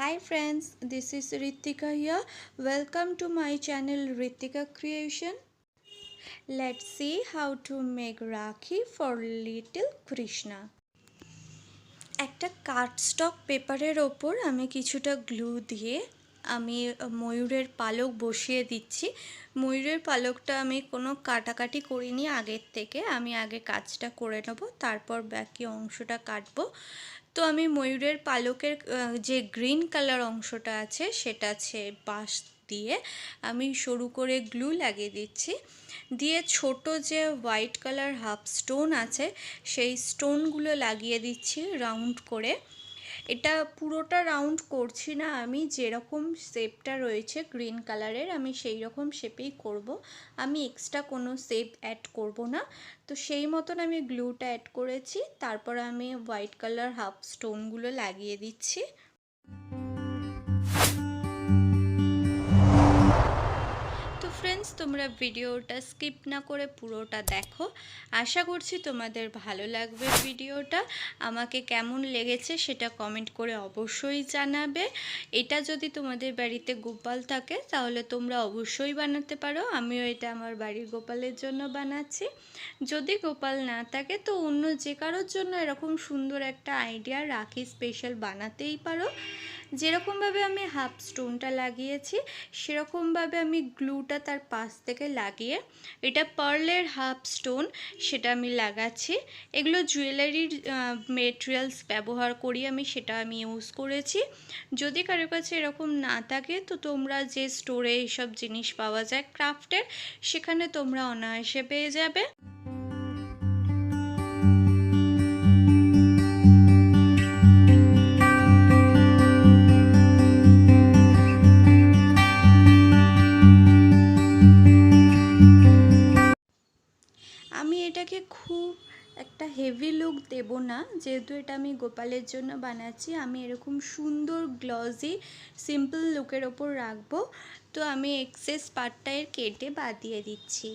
Hi friends, this is Ritika here. Welcome to my channel Ritika Creation. Let's see how to make Rakhi for little Krishna. একটা কার্ডস্টক পেপারের ওপর আমি কিছুটা glue দিয়ে আমি ময়ূরের পালক বসিয়ে দিচ্ছি। ময়ূরের পালকটা আমি কোনো কাটাকাটি করিনি আগের থেকে, আমি আগে কাজটা করে নেব, তারপর বাকি অংশটা কাটবো। তো আমি ময়ূরের পালকের যে গ্রিন কালার অংশটা আছে সেটা বাঁশ দিয়ে আমি সরু করে গ্লু লাগিয়ে দিচ্ছি, দিয়ে ছোট যে হোয়াইট কালার হাফ স্টোন আছে সেই স্টোনগুলো লাগিয়ে দিচ্ছি রাউন্ড করে। এটা পুরোটা রাউন্ড করছি না, আমি যেরকম শেপটা রয়েছে গ্রিন কালারের আমি সেই রকম শেপেই করব, আমি এক্সট্রা কোনো শেপ অ্যাড করব না। তো সেই মতন আমি গ্লুটা অ্যাড করেছি, তারপর আমি হোয়াইট কালার হাফ স্টোনগুলো লাগিয়ে দিচ্ছি। ফ্রেন্ডস, তোমরা ভিডিওটা স্কিপ না করে পুরোটা দেখো, আশা করছি তোমাদের ভালো লাগবে ভিডিওটা। আমাকে কেমন লেগেছে সেটা কমেন্ট করে অবশ্যই জানাবে। এটা যদি তোমাদের বাড়িতে গোপাল থাকে তাহলে তোমরা অবশ্যই বানাতে পারো, আমিও এটা আমার বাড়ির গোপালের জন্য বানাচ্ছি। যদি গোপাল না থাকে তো অন্য যে কারোর জন্য এরকম সুন্দর একটা আইডিয়া রাখি স্পেশাল বানাতেই পারো। যেরকমভাবে আমি হাফ স্টোনটা লাগিয়েছি সেরকমভাবে আমি গ্লুটা তার পাশ থেকে লাগিয়ে, এটা পার্লের হাফ স্টোন সেটা আমি লাগাচ্ছি। এগুলো জুয়েলারির মেটেরিয়ালস ব্যবহার করি আমি, সেটা আমি ইউজ করেছি। যদি কারোর কাছে এরকম না থাকে তো তোমরা যে স্টোরে এইসব জিনিস পাওয়া যায় ক্রাফটের, সেখানে তোমরা অনায়াসে পেয়ে যাবে। আমি এটাকে খুব একটা হেভি লুক দেব না, যেহেতু এটা আমি গোপালের জন্য বানাচ্ছি, আমি এরকম সুন্দর গ্লজি সিম্পল লুকের ওপর রাখবো। তো আমি এক্সেস পার্টটা কেটে বাদ দিয়ে দিচ্ছি।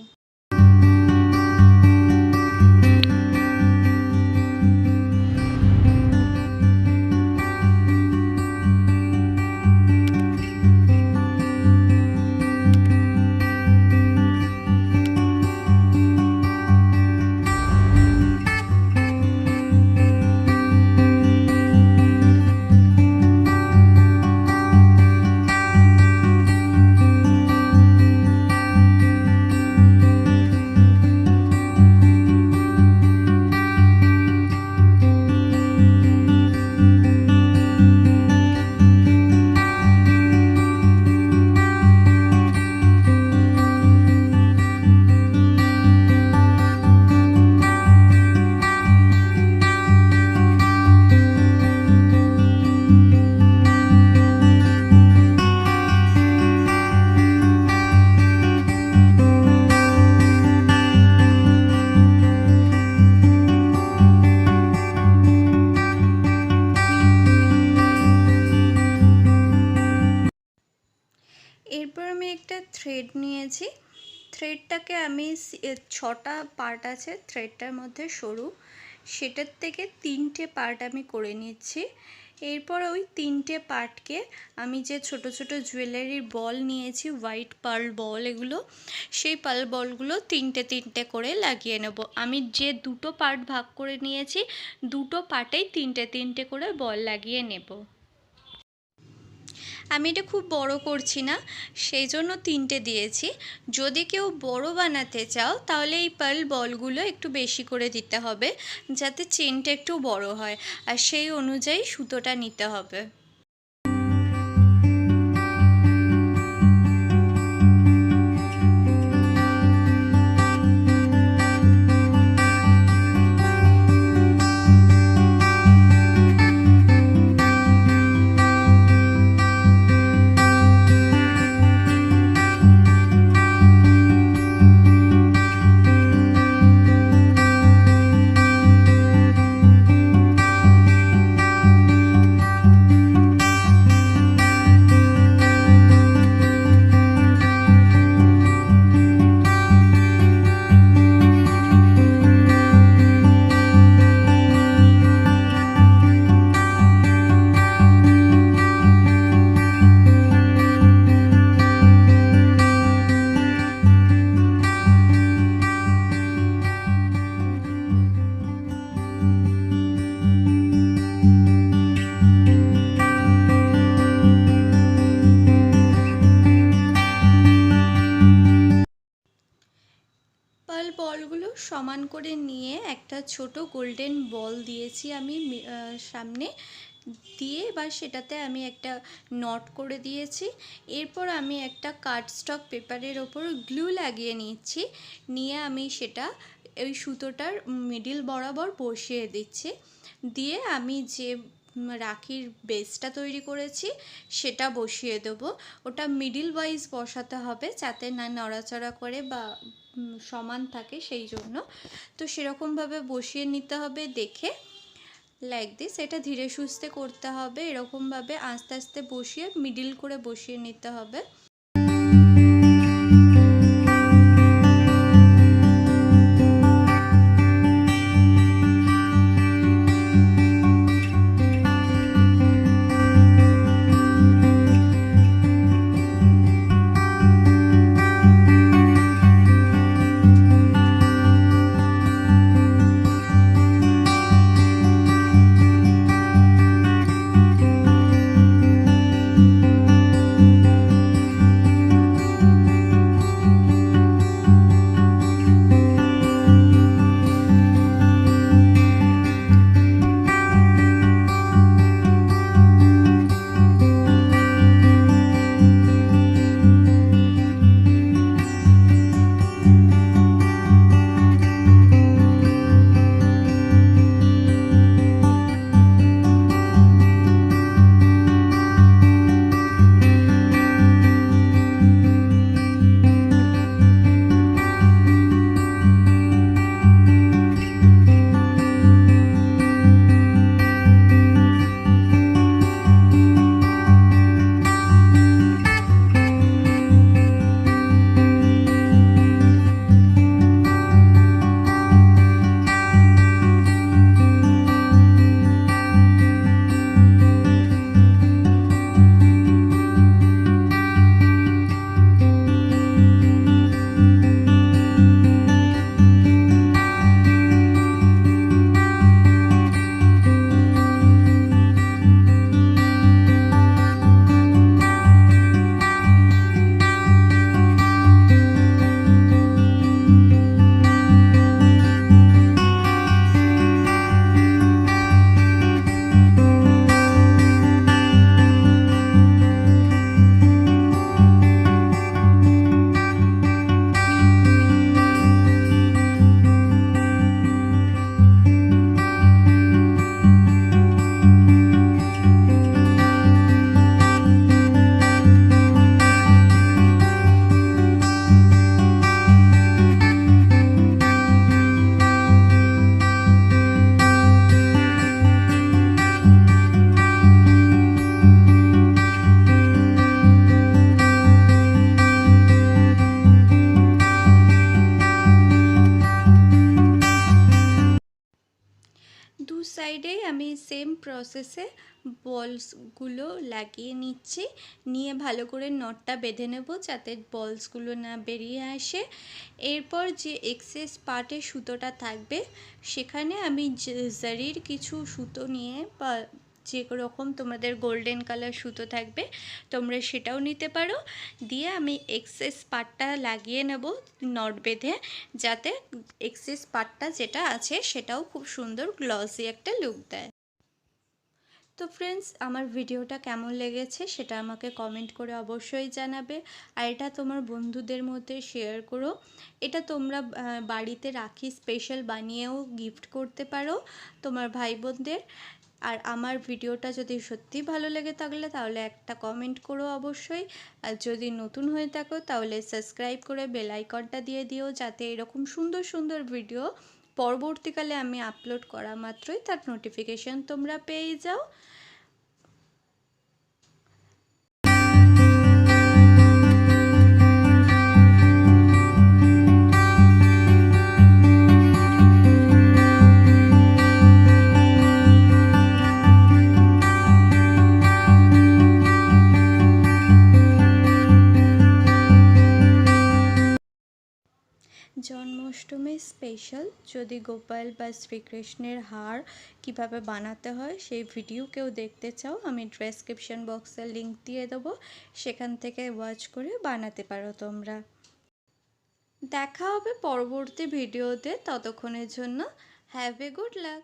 এরপর আমি একটা থ্রেড নিয়েছি, থ্রেডটাকে আমি 6টা পার্ট আছে থ্রেডটার মধ্যে সরু, সেটার থেকে 3টে পার্ট আমি করে নিচ্ছি। এরপর ওই 3টে পার্টকে আমি যে ছোট ছোট জুয়েলারির বল নিয়েছি, হোয়াইট পার্ল বল এগুলো, সেই পার্ল বলগুলো 3টে করে লাগিয়ে নেব। আমি যে 2টো পার্ট ভাগ করে নিয়েছি 2টো পার্টেই 3টে করে বল লাগিয়ে নেব। আমি এটা খুব বড় করছি না, সেই জন্য 3টে দিয়েছি। যদি কেউ বড় বানাতে চাও তাহলে এই পার্ল বলগুলো একটু বেশি করে দিতে হবে, যাতে চেনটা একটু বড় হয়, আর সেই অনুযায়ী সুতোটা নিতে হবে। সমান করে নিয়ে একটা ছোট গোল্ডেন বল দিয়েছি আমি সামনে দিয়ে, এবার সেটাতে আমি একটা নট করে দিয়েছি। এরপর আমি একটা কার্ডস্টক পেপারের ওপর গ্লু লাগিয়ে নিচ্ছি, নিয়ে আমি সেটা ওই সুতোটার মিডিল বরাবর বসিয়ে দিচ্ছি। দিয়ে আমি যে রাখির বেসটা তৈরি করেছি সেটা বসিয়ে দেবো। ওটা মিডিল ওয়াইজ বসাতে হবে যাতে না নড়াচড়া করে বা সমান থাকে, সেই জন্য। তো সেরকমভাবে বসিয়ে নিতে হবে দেখে, লাইক দিস। এটা ধীরে সুস্থে করতে হবে, এরকমভাবে আস্তে আস্তে বসিয়ে মিডিল করে বসিয়ে নিতে হবে। দু সাইডেই আমি সেম প্রসেসে বলসগুলো লাগিয়ে নিচ্ছি, নিয়ে ভালো করে নটটা বেঁধে নেব যাতে বলসগুলো না বেরিয়ে আসে। এরপর যে এক্সেস পার্টে সুতোটা থাকবে সেখানে আমি জারির কিছু সুতো নিয়ে, বা যে রকম তোমাদের গোল্ডেন কালার সুতো থাকবে তোমরা সেটাও নিতে পারো, দিয়ে আমি এক্সেস পার্টটা লাগিয়ে নেব নট বেঁধে, যাতে এক্সেস পার্টটা যেটা আছে সেটাও খুব সুন্দর গ্লসি একটা লুক দেয়। তো ফ্রেন্ডস, আমার ভিডিওটা কেমন লেগেছে সেটা আমাকে কমেন্ট করে অবশ্যই জানাবে, আর এটা তোমার বন্ধুদের মধ্যে শেয়ার করো। এটা তোমরা বাড়িতে রাখি স্পেশাল বানিয়েও গিফট করতে পারো তোমার ভাই বোনদের। আর আমার ভিডিওটা যদি সত্যি ভালো লেগে থাকলে তাহলে একটা কমেন্ট করো অবশ্যই, আর যদি নতুন হয়ে থাকো তাহলে সাবস্ক্রাইব করে বেল আইকনটা দিয়ে দিও, যাতে এরকম সুন্দর সুন্দর ভিডিও পরবর্তীকালে আমি আপলোড করা মাত্রই তার নোটিফিকেশন তোমরা পেয়ে যাও। জন্মাষ্টমী স্পেশাল যদি গোপাল বা শ্রীকৃষ্ণের হার কিভাবে বানাতে হয় সেই ভিডিও কেউ দেখতে চাও, আমি ডেসক্রিপশন বক্সে লিংক দিয়ে দেবো, সেখান থেকে ওয়াচ করে বানাতে পারো তোমরা। দেখা হবে পরবর্তী ভিডিওতে, ততক্ষণের জন্য হ্যাভ এ গুড লাক।